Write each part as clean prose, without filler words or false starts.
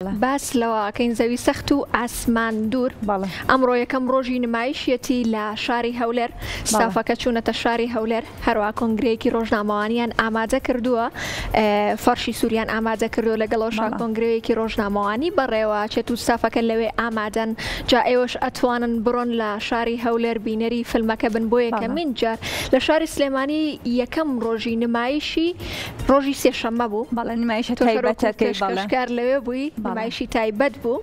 باس لەوە کەین زەوی سەخت و ئاسمان دوور ئەمڕۆ یەکەم ڕۆژی نمایشیەتی لە شاری هەولێر ستافەکە چوونەتە شاری هەولێر هەروە کۆنگرەیەکی ڕۆژنامەوانیان ئامادە کردووە فەرشی سووریان ئامادە کردووە لەگەڵەوە کۆنگرەیەکی ڕۆژنامەوانی بەڕێوە چێت و ستافەکە لەوێ ئامادەن جا ئێوەش ئەتوانن بڕۆن لە شاری هەولێر بینەری فیلمەکە بن بۆ یەکەمین جار لە شاری سلێمانی یەکەم ڕۆژی نمایشی ڕۆژی سێشەممە بوو نمایشە تایبەتەکەی کار لەوێ بووی نمایشی تایبەت بوو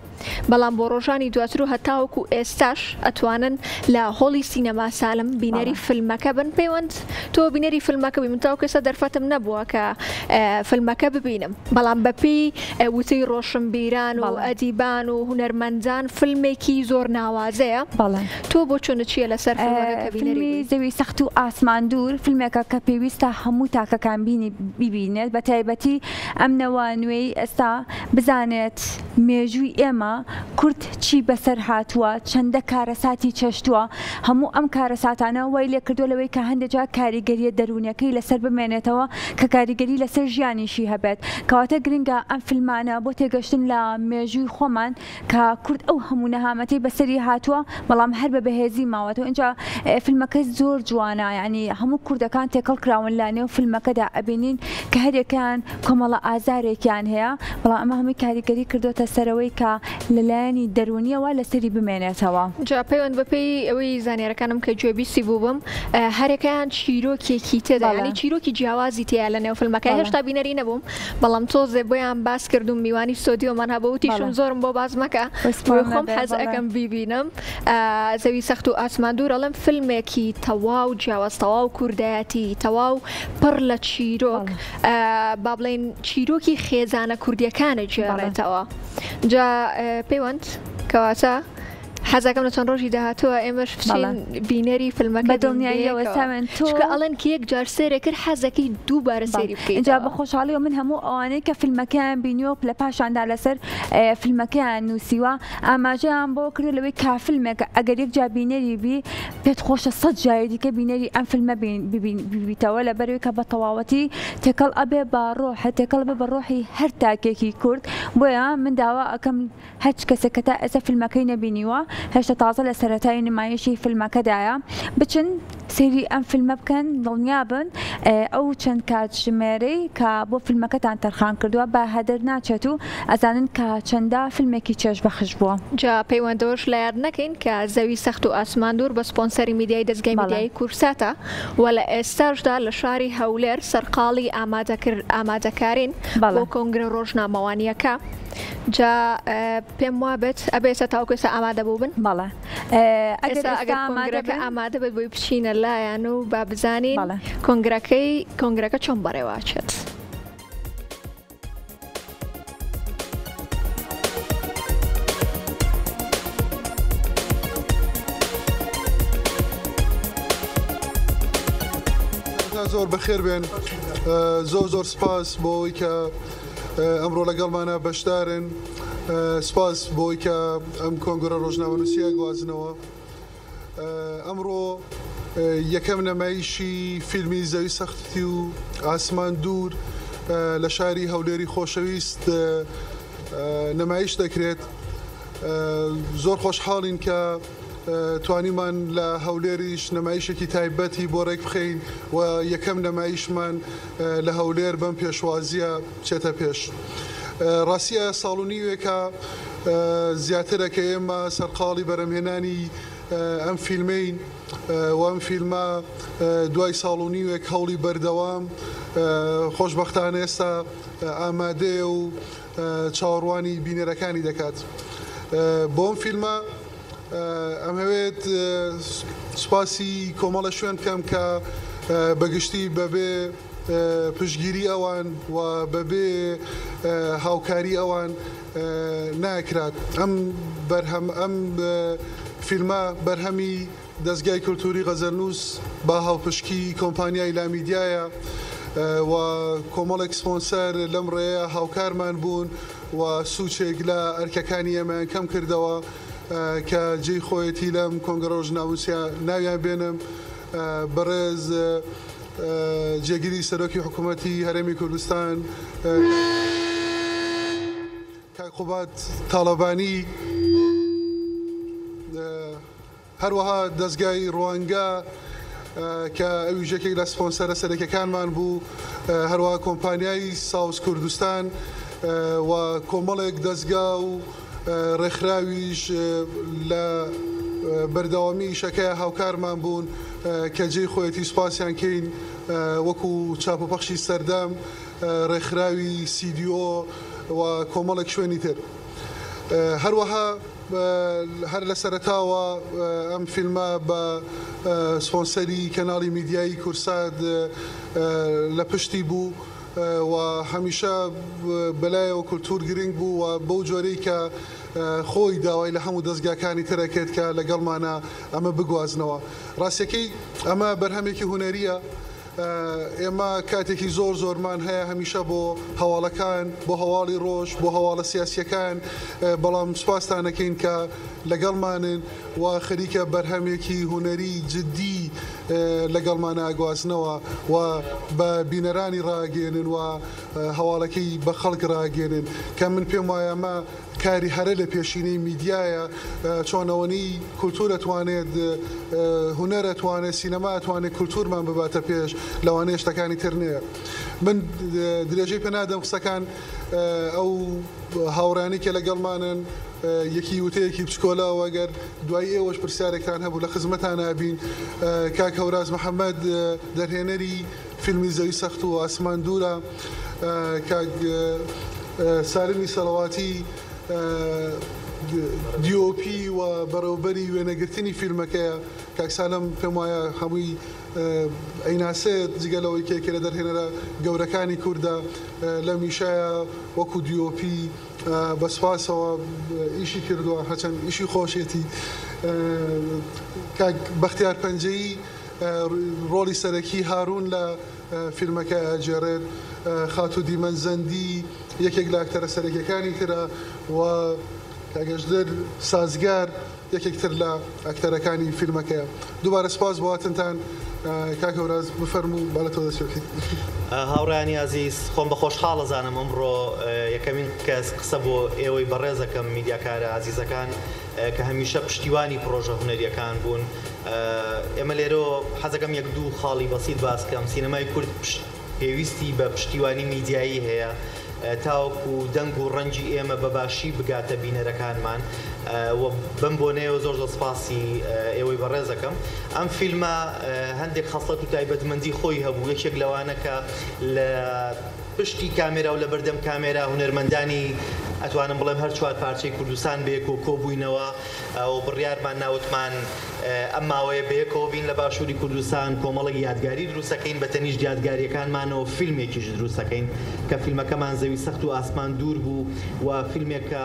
بەڵام بۆ ڕۆژانی دواتر و هەتاوەکو ئێستاش ئەتوانن لە هۆڵی سینەما سالم بینەری فیلمەکە بن پەیوەند تۆ بینەری فیلمەکە بی من تاوکەسە دەرفەتم نەبووە کە فیلمەکە ببینم بەڵام بەپی وتەی ڕۆشنبیران و ئەدیبان و هونەرمەندان فیلمێکی زۆر ناوازەیە تۆ بۆ چۆنە چیە لەسەر فیلمی زەوی سەخت و ئاسمان دوور فیلمێکە کە پێویستە هەموو تاکەکان ببینێت بە تایبەتی ئەم نەوە نوێی ئێستا بزانێت مێژووی ئێمە کورد چی بەسەر هاتووە چەندە کارەساتی چەشتووە هەموو ئەم کارەساتانە وای لێ کردو لەوەی کە هەندێکجا کاریگەریە دەرونیەکەی لەسەر بمێنێتەوە کە کاریگەری لەسەر ژیانیشی هەبێت کەواتە گرنگە ئەم فیلمانە بۆ تێگەشتن لە مێژووی خۆمان کە کورد ئەو هەموو نەهامەتی بەسەری هاتووە بەڵام هەر بە بەهێزی ماوەتەوە اینجا فیلمەکە زۆر جوانە یعنی هەموو کوردەکان تێکەڵ کراون لە نێو فیلمەکەدا ئەبینین کە هەرێکیان کۆمەڵە ئازارێکیان هەیە بەڵام ئەمە هەمووی کاریگەری کردوتە سەرەوەی کە لەلایەنی دەرونیەوە لەسەری بمێنێتەوە جا پەیوەند بەپێی ئەوەی زانیارەکانم کە گوێبیستی بوو بم هەرێکیان چیرۆکێکی تێدا ینی چیرۆکی جیاوازی تەیە لە نێو فیلمەکە هێشتا بینەری نەبووم بەڵام تۆزێ بۆیان باس کردوم میوانی سۆدیۆمان هەبوو وتیشم زۆرم بۆ باز مەکە خۆم حەز ئەەکەم بیبینم زەوی سەخت و ئاسمان دوور ئەڵێم فیلمێکی تەواو جیاواز تەواو کوردایەتی تەواو پڕ لە چیرۆک با بڵێن چیرۆکی خێزانە کوردیەکانە جێڕێتەوە جا پەیوەند کەواتە حەزەکەم لە چەند ڕۆژی داهاتووە ئێمەش بچین بینەری فیلمەکە بەدڵنیاییەوە ئەڵەن کە یەک جار سێرە کرد حەزەکەی دووبارە سێری بکەیت اینجا بە خۆشحاڵیەوە من هەموو ئەوانەی کە فیلمەکەیان بینیوە لە پاشاندا لەسەر فیلمەکەیان نووسیوە ئاماژەیان بۆ کرد لەوەی کا فیلمێکە ئەگەر یەک جا بینەری بی پێت خۆشە 100 جاری دیکە بینەری ئەم فیلمە بیتەوە لە بەروی کە بە تەواوەتی تێکەڵ ئەبێ بە ڕۆحە تێکەڵ بێ بە ڕۆحی هەر تاکێکی کورد بۆیە من داوا ئەەکەم هەچ کەسێک کە تا ئێستا فیلمەکەی نەبینیوە هێشتا تازە لە سەرەتای نمایشی فیلمەکەدایە بچن سێری ئەم فیلمە بکەن دڵنیا بن ئەو چەند کاتژمێرەی کە بۆ فیلمەکەتان تەرخان کردووە بە هەدەر ناچێت و ئەزانن کە چەندە فیلمێکی چێژ بەخش بووە جا پەیوەندەوەش لە یاد نەکەین کە زەوی سەخت و ئاسمان دوور بە سپۆنسەری میدیای دەستگای میدیای کورساتە و لە ئێستاشدا لە شاری هەولێر سەرقاڵی ئامادەکارین بۆ کۆنگرە ڕۆژنامەوانیەکە جا پێم وابێت ئەبێسە تاوکەسە ئامادە بوو بن بەڵێ ئەگەر ئامادە بێت بۆی بچینە لایەن و با بزانین کۆنگرەکە چۆن بەڕێواچێت. زۆر بەخێر بێن زۆر سپاس بۆی کە ئەمڕۆ لەگەڵمانە بەشدارن سپاس بۆی کە ئەم کۆنگرە ڕۆژنامەنووسیە گوازنەوە ئەمڕۆ یەکەم نەمایشی فیلمی زەوی سەختی و ئاسمان دوور لە شاری هەولێری خۆشەویست نمایش دەکرێت زۆر خۆشحاڵین کە توانیمان لە هەولێریش نمایشێکی تایبەتی بۆ ڕێک بخەین و یەکەم نمایشمان لە هەولێر بەم پێشوازیە چێتە پێش ڕاستیە ساڵونیوێکە زیاترە کە ئێمە سەرقاڵی بەرەمهێنانی ئەم فیلمین و ئەم فیلمە دوای ساڵونیوێک هەوڵی بەردەوام خۆشبەختانە ئێستا ئامادەیە و چاوەڕوانی بینەرەکانی دەکات بۆ ئەم فیلمە ئەم هەوێت سوپاسی کۆمەڵە شوێن بکەم کە بەگشتی بەبێ پشتگیری ئەوان و بەبێ هاوکاری ئەوان ناکرات ئەم فیلمە بەرهەمی دەستگای کولتوری غەزەرنووس با هاوپشکی کۆمپانیای لامیدیایە و کۆمەڵێک سپۆنسەر لەم ڕێیە هاوکارمان بوون و سوچێک لە ئەرکەکانی ئێمەیان کەم کردەوە کە جێی خۆیەتی لەم کۆنگرە ڕۆژنامەنووسیە ناویان بێنم بەڕێز جێگیری سەرۆکی حکوومەتی هەرێمی کوردستان تعقوبات طالبانی هەروەها دەستگای ڕوانگە کە ئەوی ژێکێک لە سپۆنسەرە سەرەکیەکانمان بوو هەروەها کۆمپانیای ساوس کوردستان و کۆمەڵێک دەستگا و ڕێکخراویش لە بەردەوامی ئیشەکەی هاوکارمان بوون کە جێی خۆیەتی سوپاسیان کەین وەکو چاپۆپەخشی سەردەم ڕێکخراوی CDO و کۆمەڵێک شوێنی تر هەروەها هەر لە سەرەتاوە ئەم فیلمە بە سپۆنسەری کەناڵی میدیایی کورساد لە پشتی بوو و هەمیشە بەلایەوە کولتور گرنگ بوو و بەو جۆرەی کە خۆی داوای لە هەموو دەستگاکانی ترەکێت کە لەگەڵمانە ئەمە بگوازنەوە ڕاستیەکەی ئەمە بەرهەمێکی هونەریە ئێمە کاتێکی زۆرمان هەیە هەمیشە بۆ هەواڵەکان بۆ هەواڵی ڕۆژ بۆ هەواڵە سیاسیەکان بەڵام سوپاسدانەکەین کە لەگەڵمانن و خەریکە بەرهەمێکی هونەری جددی لەگەڵمانە ئاگوازنەوە و بە بینەرانی ڕاگەێنن و هەواڵەکەی بە خەڵک ڕاگەێنن کە من پێم وایە ئەمە کاری هەرە لە پێشینەی میدیایە چۆنەوەنی کولتورە توانێت هونەرە توانێت سینەما توانێت کولتورمان بباتە پێش لەوانەیە شتەکانی تر نییە من درێژەی پێنادەم قسەکان ئەو هاوڕانی کە لەگەڵمانن یەکی وتەیەکی بچکۆلا وەگەر دوای ئێوەش پرسیارێکتان هەبوو لە خزمەتان ئابین کاک هەوراز محەممەد دەرهێنەری فیلمی زەوی سەخت و ئاسمان دوورە کاک سالمی سەڵەواتی DOP و بەڕێوەبەری وێنەگرتنی فیلمەکەیە کاک سالم پێم وایە هەمووی ئەیناسێت جگەلەوەی کێکە لە دەرهێنەرە گەورەکانی کووردە لە میشایە وەکو DOP بەسپاسەوە ئیشی کردووە هەچەند ئیشی خۆشێتی کاک بەختیار پەنجەیی ڕۆڵی سەرەکی هاڕون لە فیلمەکە ئەجێڕێت خاتو دیمەن زەندی یەکێک لە ئاکتەرە سەرەکیەکانی ترە و کاگەشتر سازگار یەکێکتر لە ئاکتەرەکانی فیلمەکەیە دووبارە سپاس بۆ هاتنتان کاک هەوراز بفەرموو باڵەتەوە دەستێتی هاوڕانی عزیز خۆم بە خۆشحاڵە زانم ئەمڕۆ یەکەمین کەس قسە بۆ ئێوەی بەڕێزەکەم میدیاکارە عزیزەکان کە هەمیشە پشتیوانی پرۆژە هونەریەکان بوون ئێمە لێرەوە حەزەکەم یەک دوو خاڵی بەسیط باسکەم سینەمای کورد پێویستی بە پشتیوانی میدیایی هەیە تاوەکو دەنگ و ڕەنجی ئێمە بەباشی بگاتە بینەرەکانمان و بم بۆ نێوە زۆر سپاسی ئێوەی بەڕێزەکەم ئەم فیلمە هەندێک خەسڵەت و تایبەتمەندی خۆی هەبوو یەکێک لەوانە کە لە پشتی کامێرا و لە بەردەم کامێرا هونەرمەندانی ئەتوانم بڵێم هەر چوار پارچەی کوردستان بەیەک و کۆبووینەوە و بڕیارمان ناوتمان ئەم ماوەیە بەیەکەوە بین لە باشووری کوردستان کۆمەڵی یادگاری دروستەکەین بە تەنیشت یادگاریەکانمانەوە فیلمێکیش دروستەکەین کە فیلمەکەمان زەوی سەخت و ئاسمان دوور بوو و فیلمێکە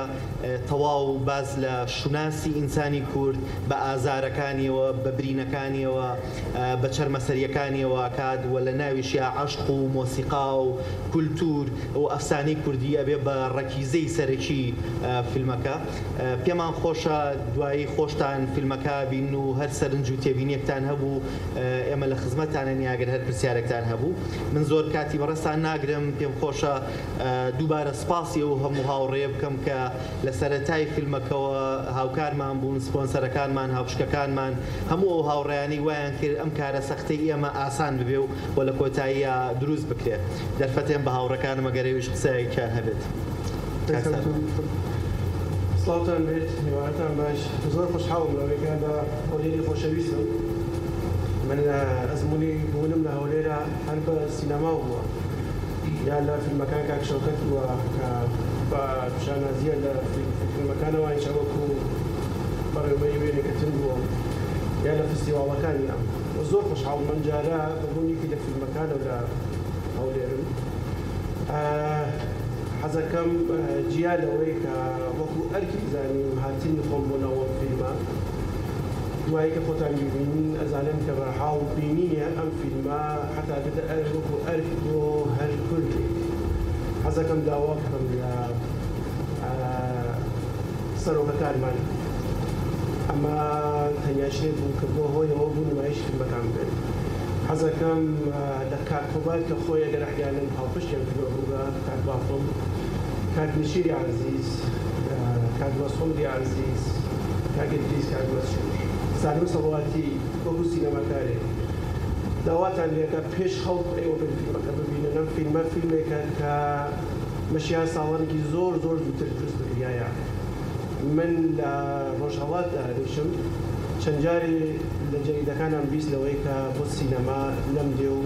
تەواو باز لە شوناسی ئینسانی کورد بە ئازارەکانیەوە بە برینەکانیەوە بە چەرمەسەریەکانیەوە کات و لە ناویشیا عەشق و مۆسیقا و کولتور و ئەفسانەی کوردی ئەبێ بە ڕەکیزەی سەرەکی فیلمەکە پێمان خۆشە دوایی خۆشتان فیلمەکە بین و هەر سەرنج و تێبینیەکتان هەبوو ئێمە لە خزمەتانە نیاگەر هەر پرسیارێکتان هەبوو من زۆر کاتی بەڕێستان ناگرم پێم خۆشە دووبارە سپاسی و هەموو هاوڕێ بکەم کە لە سەرەتای فیلمەکەوە هاوکارمان بوون سپۆنسەرەکانمان هاوشکەکانمان هەموو ئەو هاوڕێیانی وایان کرد ئەم کارە سەختەی ئێمە ئاسان ببێ و لە کۆتاییە دروست بکرێت دەرفەتێن بە هاوڕەکانمە گەرەویش قسەیەکیان هەبێت سڵاوتان بێت هیواتان باش زۆر خۆشحاڵم لەوەیکە لە هەولێری خۆشەویستم من ئەزمموی بوونم لە هەولێرە هەر بە سینەما بووە یا لە فیلمەکان کاک شەوکەت بووە کە بە شانازیە لە فیلمەکانەوە ئینشەوەکو بەڕێوەبەری وێنەکەتن بووە یا لە فستیواڵەکانیە زۆر خۆشحاڵ من جارە بەبوونیکی لە فیلمەکانە لە هەولێرم حەزەکەم جیا لەوەی کە وەکو ئەرکی بزانیم هاتنی خۆم بۆنەوە فیلمە دوایی کە خۆتان ببینین ئەزانم کە بەرحاڵ بینینە ئەم فیلمە حتا دەدە وەکو ئەرک بۆ هەر کوردی حەزەکەم داوا بکەم لە سەرۆکەکانمان ئەمە تەنیا شتێک بوو کە بۆ هۆیەوە بوو نمایش فیلمەکان بێت حەزەکەم لە کارکۆبات کە خۆی گەر ئەحیانن هاوپشتیان کردووە بووگە کاربافڵ كاك نشيري عزيز كاك مسعودي عزيز كاك إدريس كاك مسعود سالم صلواتي وهو سينما كاري دعواتان لك پیش خلق أيوة بالفيلم كببيننا فيلم كمشيها سالانكي زور زوتر جزء بالرياية من لروجهالات دانشم چەند جاری لە جەریدەکانم بیست لەوەی کە بۆ سینەما لەم دێ و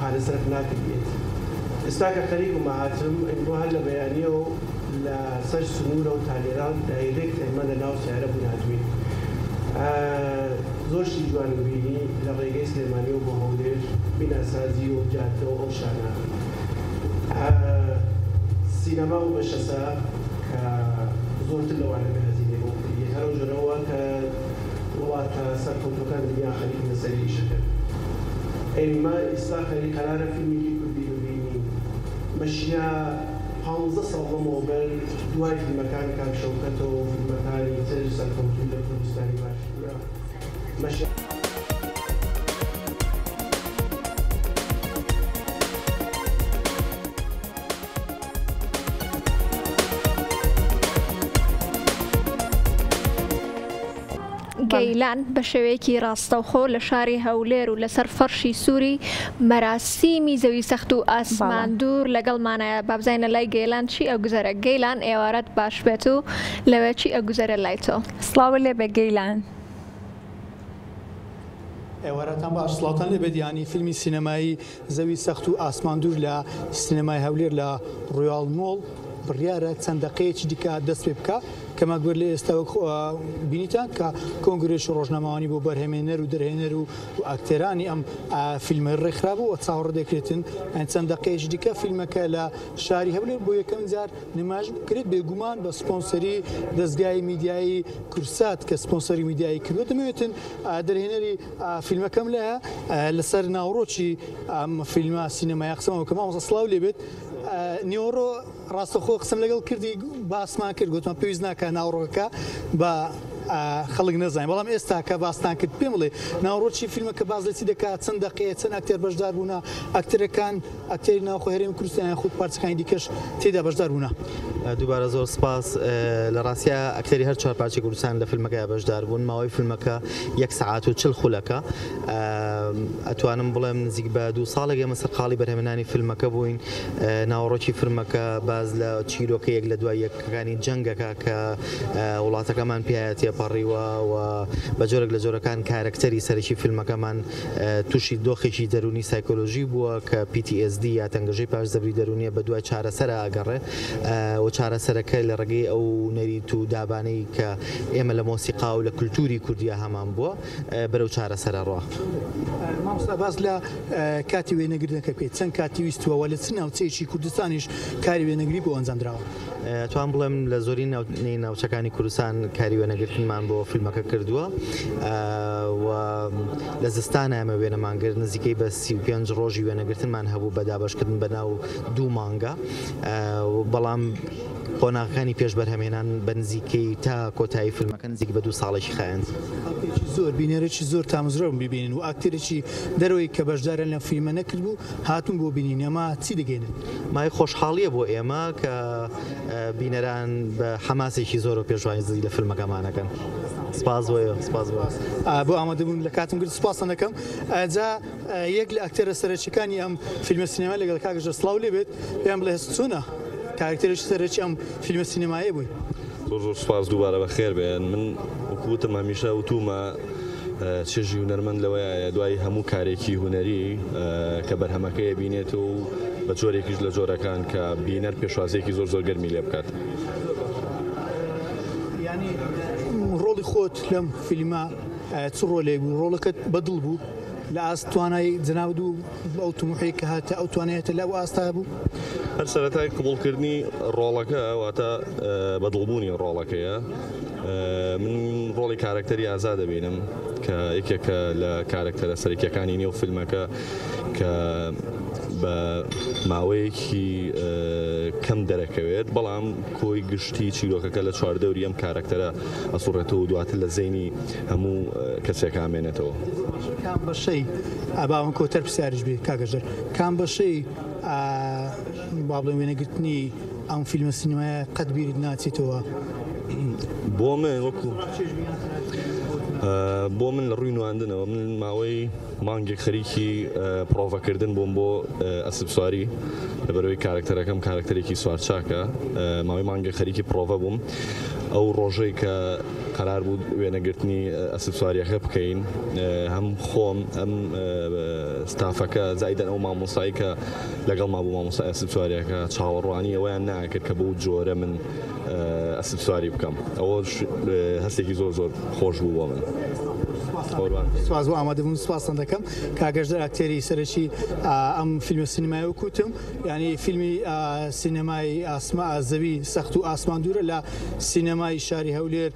پارێزرف ناکردێت ئێستا کە خەریک و مەهاتم ئەمڕۆ هەر لە بەیانیەوە لە سەر سنوورە و تالێران دایرێکت ئێمە لە ناو سیارە بوون هاتووین زۆر شتی جوانم بینی لە ڕێگەی سلێمانیەوە بۆ هەولێر بیناسازی و جادە و ئەو شانە سینەما و بەشەسە کە زۆرتر لەوانە بەهەزینێ بۆ کردی هەرو ژنەوە کە وڵاتە سەرکەوتوەکان دنیا خەریک لەسەری ئیشەکە ئێمە ئێستا خەریک قەرارە فیلمێکی کوردی ببینی مەشیە 15 ساڵ لەمەوە بەر دوای فیلمەکان کاک شەوکەتەوە و فیلمەکانی تر سەرکەوتوو لە کوردستانی باشوورە مەشیە گەیلان بە شێوەیەکی ڕاستەوخۆ لە شاری هەولێر و لەسەر فەرشی سووری مەراسیمی زەوی سەخت و ئاسمان دوور لەگەڵمانایە بابزانە لای گەیلان چی ئەگوزەرە گەیلان ئێوارەت باش بێت و لەوێ چی ئەگوزەرە لای تۆ سڵاو لێ بە گەیلان ئێوارەتان باش سڵاوتان لێ بێت فیلمی سینەمایی زەوی سەخت و ئاسمان دوور لە سینەمای هەولێر لە ڕۆیاڵ مۆڵ بڕیارە چەند دەقەیەکی دیکە دەست پێ بکە کەما گوێر لێ ئێستا بینیتان کە کۆنگرێش ڕۆژنامەوانی بۆ بەرهێمێنەر و دەرهێنەر و ئاکتێرانی ئەم فیلمە ڕێکخراوە چاوەڕ دەکرێتن چەند دەقەیەکی دیکە فیلمەکە لە شاری هەولێر بۆ یەکەم جار نمایش بکرێت بێگومان بە سپۆنسەری دەستگای میدیایی کورسات کە سپۆنسەری میدیایی کردووە دەمەوێتن دەرهێنەری فیلمەکەم لە لەسەر ناوڕۆکی فیلمە سینەمای قسەمەوە کە مامۆستا سڵاو لێ بێت نیۆڕۆ ڕاستەخۆ قسم لەگەڵ کردی باسمان کرد گوتمان پێویست ناکە ناوڕۆکە بە خەڵک نەزانین بەڵام ئێستا کە باستان کرد پێم بڵێ ناوڕۆکی فیلمەکە باز لەچی دەکات چەند دەقەیە چەند ئەکتێر بەشدار بوونە ئەکتەرەکان ئەکتێری ناوخۆ هەرێمی کوردستان خود پارچەکانی دیکەش تێدا بەشدار بوونە دووبارە زۆر سپاس لە ڕاستیە ئەکتەری هەر چوار پارچەی کوردستان لە فیلمەکە بەشدار بوون ماوەی فیلمەکە 1 ساعت و 40 خولەکە ئەتوانم بڵێم نزیک بە 2 ساڵێک ئێمە سەرقاڵی بەرهەمێنانی فیلمەکە بووین ناوڕۆکی فیلمەکە باز لە چیرۆکە یەک لە دوای یەکەکانی جەنگەکە کە وڵاتەکەمان پێایەتە پەڕیوە و بە جۆرێک لە جۆرەکان کارکتەری سەرکی فیلمەکەمان تووشی دۆخێکی دەرونی سایکۆلۆژی بووە کە PTSD یا تەنگەژەی پاشزەبری دەرونیە بە دوای چارەسەر ئاگەڕێ و چارەسەرەکە لە ڕێگەی ئەو نەریت و دابانەی کە ئێمە لە مۆسیقا و لە کولتوری کوردیا هەمان بووە بەرەو چارەسەرە ڕوا مامۆستا باز لە کاتی وێنەگرنەکە بکەیت چەند کاتی ویستووە لە چ ناوچەیەکی کوردستانیش کاری وێنەگری بۆ ئەنجامدراوە توان بڵێم لە زۆری ناوچەکانی کوردستان کاری وێنەگرتنمان بۆ فیلمەکە کردووە و لە زستانە ئەمە وێنەمانگرت نزیکەی بە 35 ڕۆژی وێنەگرتنمان هەبوو بە دابەشکردن بە ناو 2 مانگە بەڵام قۆناغەکانی پێش بەرهەمێنان بە نزیکەی تا کۆتایی فیلمەکە نزیک بە 2 ساڵێکی خایەن زۆر بینەرێکی زۆر تامزرۆ ببینن و ئاکتێرێکی دەرەوەی کە بەشدارە لە فیلمە نەکرد بوو هاتون بۆ بینین ئەمە چی دەگەێنن مای خۆشحاڵیە بۆ ئێمە کە بینەران بە حەماسێکی زۆر و پێشوازی لە فیلمەکەمانەکەن سپاس سپاس بۆ ئامادەبوون لە کاتم کرد سپاسان دەکەم جا یەک لە ئاکتێرە سەرچەکانی ئەم فیلمە سینەما لەگەڵ کاکەژە سڵاو لێ بێت پێیان بڵێ چۆنە کارکتێرێکی سەرچی ئەم فیلمە سینەمایە بووی زۆر سپاس دووبارە بەخێر بێن من وەکوتم هەمیشە وتومە چێژی هونەرمەند لەوەیە دوای هەموو کارێکی هونەری کە بەرهەمەکەیە بینێت و بە جۆرێکیش لە جۆرەکان کە بینەر پێشوازێکی زۆر گەرمی لێ بکات ینی ڕۆڵی خۆت لەم فیلمە چ ڕۆلێک بوو ڕۆڵەکەت بەدڵ بوو لە ئاست توانای جەناود و ئەو تموحەی کە هاتە ئەو توانێتە لەو ئاستا بوو هەر سەرەتای قبوڵکردنی ڕۆڵەکە واتە بەدڵبوونی ڕۆڵەکەیە من ڕۆڵی کارکتەری ئازا دەبینم کە یەکێکە لە کارکتەرە سەرکیەکانی نێو فیلمەکە کە بە ماوەیەکی کەم دەرەکەوێت بەڵام کۆی گشتی چیرۆکەکە لە چواردەوری ئەم کارکتەرە ئەسوڕێتەوە و دواتر لە زەینی هەموو کەسێک ئامێنێتەوە کام بەشەی ئاباوم کۆتەر پرسیارش بێت کاگەژەر کام بەشەی با بڵێن وێنەگرتنی ئەم فیلمە سینەمایە قەت بیرت ناچێتەوە؟ بۆ من وەکو بۆ من لە ڕووی نواندنەوە من ماوەی مانگێک خەریکی پرۆڤەکردن بووم بۆ ئەسب سواری لەبەرەوەی کارکتەرەکەم کارکتەرێکی سوار چاکە ماوەی مانگێک خەریکی پرۆڤە بووم ئەو ڕۆژەی کە قرار بوو وێنەگرتنی ئەسب سواریەکە بکەین هەم خۆم ئەم ستافەکە زایدەن ئەو مامۆستایی کە لەگەڵ ما بوو مامۆستای ئەسب سواریەکە چاوەڕوانی ئەویان ناکرد کە بەو جۆرە من ئەسب سواری بکەم ئەوە هەستێکی زۆر زۆر خۆش بوو بۆ من. سواز بۆ ئامادەبوون سوپاسان دەکەم کاگەشتر ئاکتێری سەرەکی ئەم فیلمە سینەمای وکوتم ینی فیلمی سینەمای زەوی سەخت و ئاسمان دوورە لە سینەمای شاری هەولێر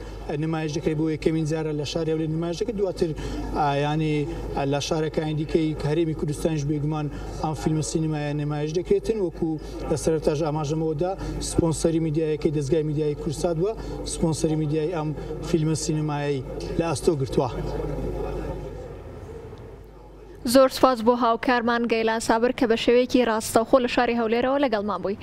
نمایش دەکرێت بۆ یەکەمین جارە لە شاری هەولێر نمایش دەکرێت دواتر ینی لە شارەکانی دیکەی هەرێمی کوردستانیش بێگومان ئەم فیلمە سینەمایە نمایش دەکرێتن وەکو لە سەرەتاژ ئاماژەمەوەدا سپۆنسەری میدیایەکەی دەستگای میدیای کورسات بووە سپۆنسەری میدیای ئەم فیلمە سینەمایی لە ئەستۆ گرتووە. زۆر سپاس بۆ هاوکارمان گەیلان سابر کە بە شێوەیەکی ڕاستەوخۆ لە شاری هەولێرەوە لەگەڵمان بووی.